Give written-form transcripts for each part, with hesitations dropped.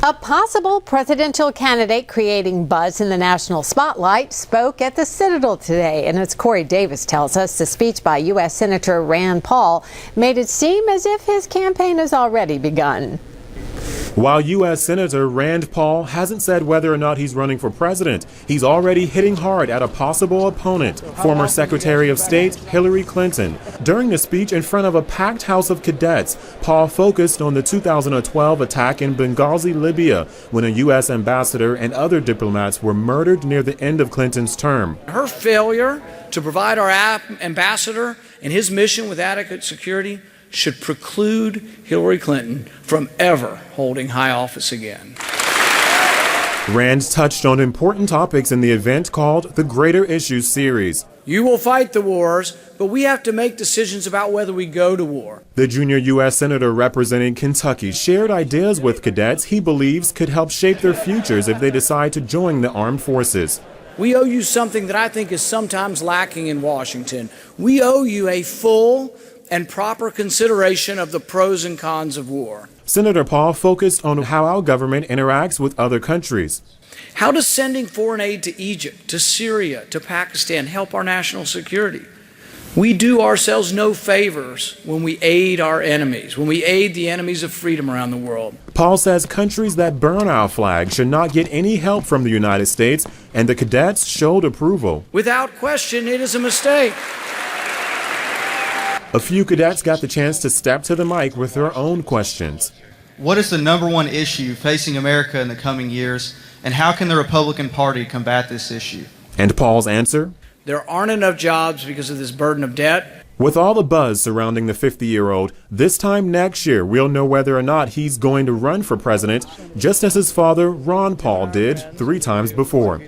A possible presidential candidate creating buzz in the national spotlight spoke at the Citadel today. And as Corey Davis tells us, the speech by U.S. Senator Rand Paul made it seem as if his campaign has already begun. While U.S. Senator Rand Paul hasn't said whether or not he's running for president, he's already hitting hard at a possible opponent, former Secretary of State Hillary Clinton. During the speech in front of a packed house of cadets, Paul focused on the 2012 attack in Benghazi, Libya, when a U.S. ambassador and other diplomats were murdered near the end of Clinton's term. Her failure to provide our ambassador and his mission with adequate security should preclude Hillary Clinton from ever holding high office again. Rand touched on important topics in the event called the Greater Issues Series. You will fight the wars, but we have to make decisions about whether we go to war. The junior U.S. Senator representing Kentucky shared ideas with cadets he believes could help shape their futures if they decide to join the armed forces. We owe you something that I think is sometimes lacking in Washington. We owe you a full and proper consideration of the pros and cons of war. Senator Paul focused on how our government interacts with other countries. How does sending foreign aid to Egypt, to Syria, to Pakistan help our national security? We do ourselves no favors when we aid our enemies, when we aid the enemies of freedom around the world. Paul says countries that burn our flag should not get any help from the United States, and the cadets showed approval. Without question, it is a mistake. A few cadets got the chance to step to the mic with their own questions. What is the #1 issue facing America in the coming years, and how can the Republican Party combat this issue? And Paul's answer? There aren't enough jobs because of this burden of debt. With all the buzz surrounding the 50-year-old, this time next year we'll know whether or not he's going to run for president, just as his father, Ron Paul, did 3 times before.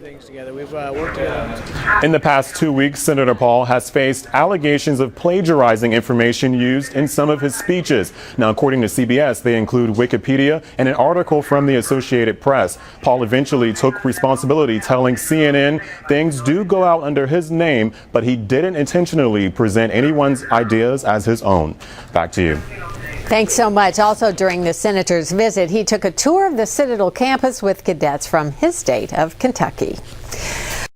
In the past 2 weeks, Senator Paul has faced allegations of plagiarizing information used in some of his speeches. Now, according to CBS, they include Wikipedia and an article from the Associated Press. Paul eventually took responsibility, telling CNN things do go out under his name, but he didn't intentionally present anyone's ideas as his own. Back to you. Thanks so much. Also, during the senator's visit, he took a tour of the Citadel campus with cadets from his state of Kentucky.